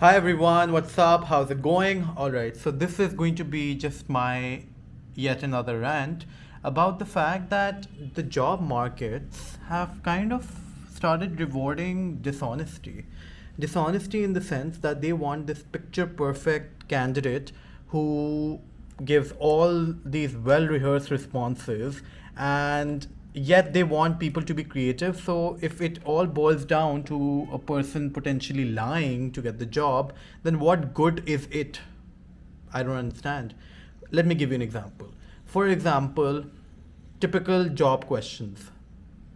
Hi everyone, what's up? How's it going? Alright, so this is going to be just my yet another rant about the fact that the job markets have kind of started rewarding dishonesty. Dishonesty in the sense that they want this picture perfect candidate who gives all these well rehearsed responses, and yet they want people to be creative. So if it all boils down to a person potentially lying to get the job, then what good is it? I don't understand. Let me give you an example. For example, typical job questions.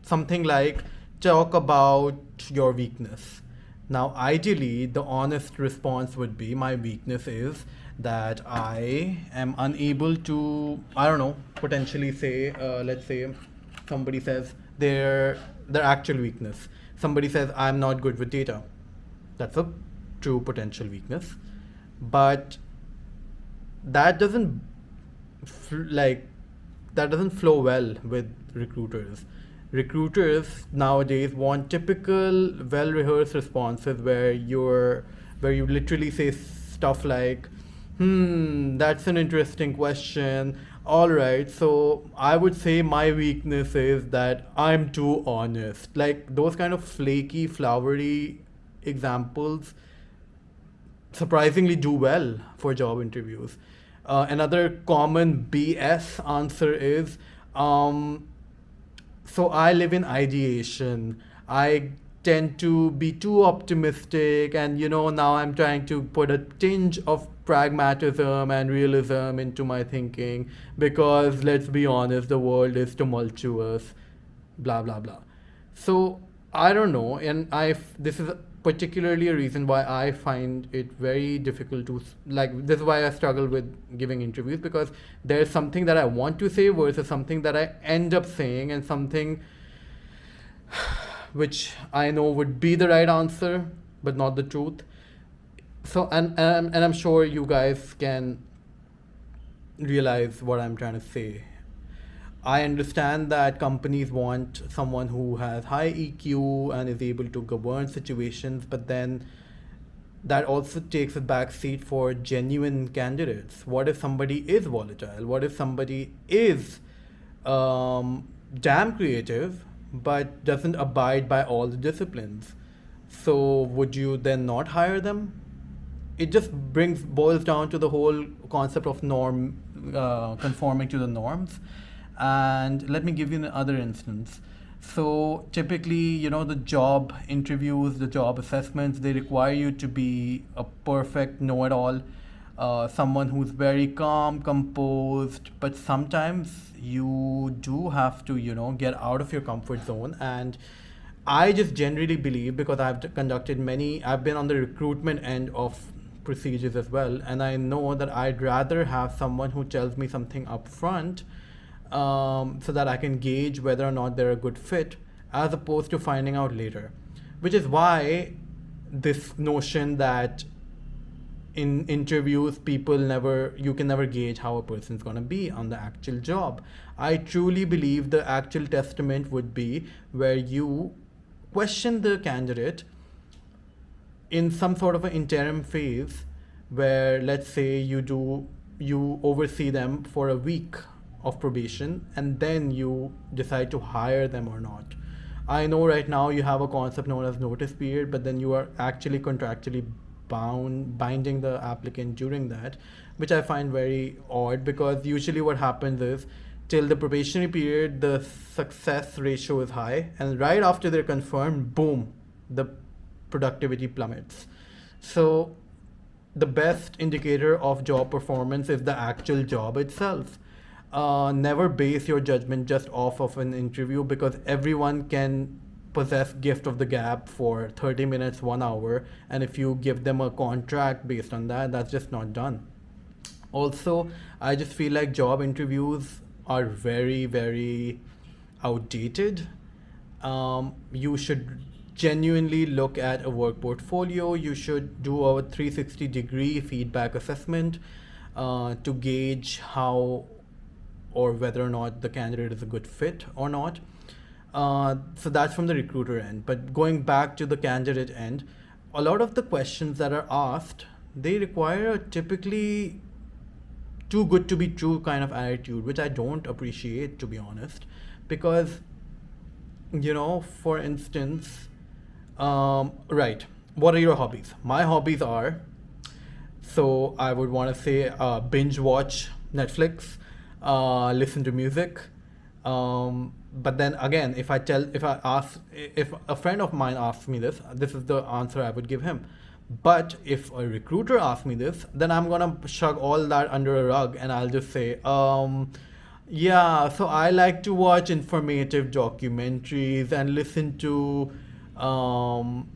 Something like, talk about your weakness. Now, ideally, the honest response would be, my weakness is that I am unable to, I don't know, potentially say, let's say somebody says their actual weakness. Somebody says, I'm not good with data. That's a true potential weakness. But that doesn't like that doesn't flow well with recruiters. Recruiters nowadays want typical well rehearsed responses where you literally say stuff like, that's an interesting question. All right, so I would say my weakness is that I'm too honest. Like those kind of flaky, flowery examples surprisingly do well for job interviews. Another common BS answer is, um, so I live in ideation. I tend to be too optimistic, and now I'm trying to put a tinge of pragmatism and realism into my thinking because let's be honest, the world is tumultuous, blah blah blah. So I don't know, and this is particularly a reason why I find it very difficult to like. This is why I struggle with giving interviews, because there's something that I want to say versus something that I end up saying, and something which I know would be the right answer but not the truth. So and I'm sure you guys can realize what I'm trying to say. I understand that companies want someone who has high EQ and is able to govern situations, but then that also takes a back seat for genuine candidates. What if somebody is volatile? What if somebody is damn creative but doesn't abide by all the disciplines? So would you then not hire them? It just boils down to the whole concept of conforming to the norms. And let me give you another instance. So typically, the job interviews, the job assessments, they require you to be a perfect know-it-all, someone who's very calm, composed, but sometimes you do have to, get out of your comfort zone. And I just generally believe, because I've been on the recruitment end of procedures as well, and I know that I'd rather have someone who tells me something up front, so that I can gauge whether or not they're a good fit, as opposed to finding out later. Which is why this notion that in interviews you can never gauge how a person's going to be on the actual job. I truly believe the actual testament would be where you question the candidate in some sort of an interim phase, where let's say you oversee them for a week of probation, and then you decide to hire them or not. I know right now you have a concept known as notice period, but then you are actually contractually binding the applicant during that, which I find very odd, because usually what happens is, till the probationary period the success ratio is high, and right after they're confirmed, boom, the productivity plummets. So the best indicator of job performance is the actual job itself. Never base your judgment just off of an interview, because everyone can possess gift of the gab for 30 minutes, 1 hour, and if you give them a contract based on that, that's just not done. Also, I just feel like job interviews are very, very outdated. You should genuinely look at a work portfolio. You should do a 360-degree feedback assessment, to gauge how or whether or not the candidate is a good fit or not. So that's from the recruiter end. But going back to the candidate end, a lot of the questions that are asked, they require a typically too good to be true kind of attitude, which I don't appreciate, to be honest. Because, for instance, right, what are your hobbies? My hobbies are, so I would want to say, binge watch Netflix, listen to music. But then again, if a friend of mine asks me this is the answer I would give him. But if a recruiter asks me this, then I'm gonna shrug all that under a rug and I'll just say, yeah, so I like to watch informative documentaries and listen to um,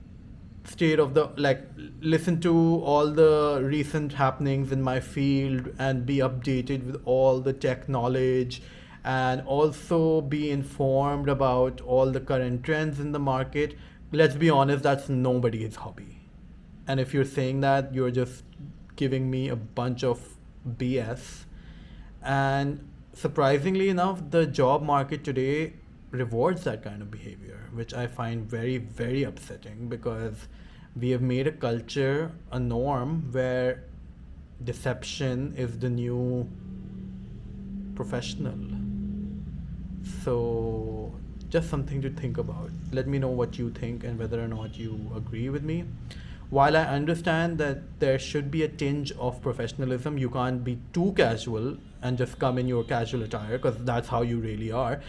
state of the like listen to all the recent happenings in my field and be updated with all the tech knowledge and also be informed about all the current trends in the market. Let's be honest, that's nobody's hobby. And if you're saying that, you're just giving me a bunch of BS. And surprisingly enough, the job market today rewards that kind of behavior, which I find very, very upsetting because we have made a culture, a norm where deception is the new professional. So, just something to think about. Let me know what you think and whether or not you agree with me. While I understand that there should be a tinge of professionalism, you can't be too casual and just come in your casual attire because that's how you really are.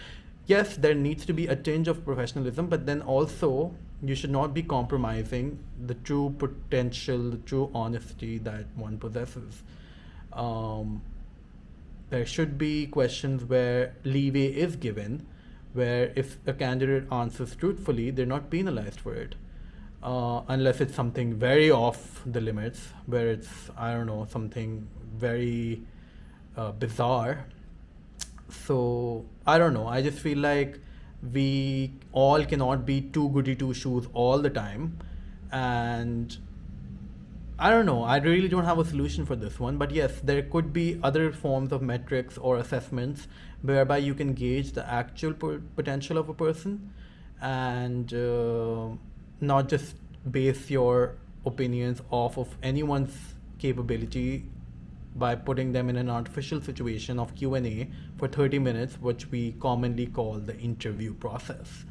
Yes, there needs to be a tinge of professionalism, but then also you should not be compromising the true potential, the true honesty that one possesses. Um, there should be questions where leeway is given, where if a candidate answers truthfully, they're not penalized for it. Unless it's something very off the limits, where it's, I don't know, something very bizarre. So, I don't know. I just feel like we all cannot be too goody two shoes all the time. And I don't know. I really don't have a solution for this one. But yes, there could be other forms of metrics or assessments whereby you can gauge the actual potential of a person and not just base your opinions off of anyone's capability by putting them in an artificial situation of Q&A for 30 minutes, which we commonly call the interview process.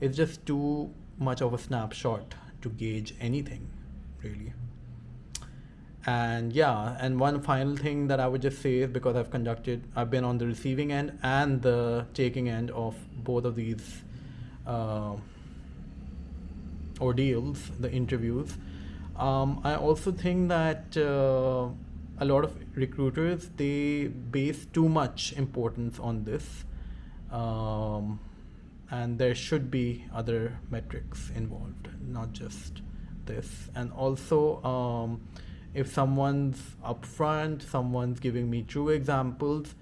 It's just too much of a snapshot to gauge anything, really. And yeah, and one final thing that I would just say is because I've been on the receiving end and the taking end of both of these uh, ordeals, the interviews. I also think that a lot of recruiters, they base too much importance on this, um, and there should be other metrics involved, not just this. And also, if someone's upfront, someone's giving me true examples,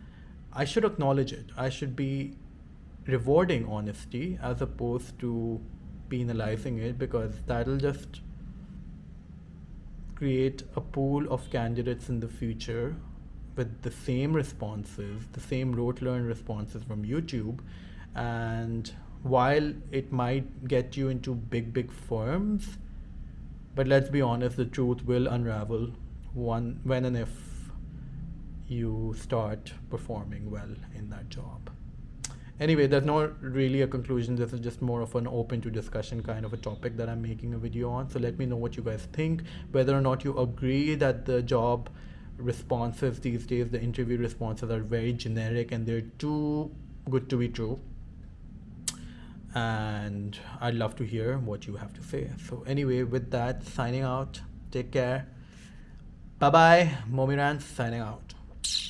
I should acknowledge it. I should be rewarding honesty as opposed to penalizing it, because that'll just create a pool of candidates in the future with the same responses, the same rote learn responses from YouTube. And while it might get you into big, big firms, but let's be honest, the truth will unravel when and if you start performing well in that job. Anyway, there's not really a conclusion. This is just more of an open to discussion kind of a topic that I'm making a video on. So let me know what you guys think, whether or not you agree that the job responses these days, the interview responses are very generic and they're too good to be true. And I'd love to hear what you have to say. So anyway, with that, signing out. Take care. Bye bye. Momirans signing out.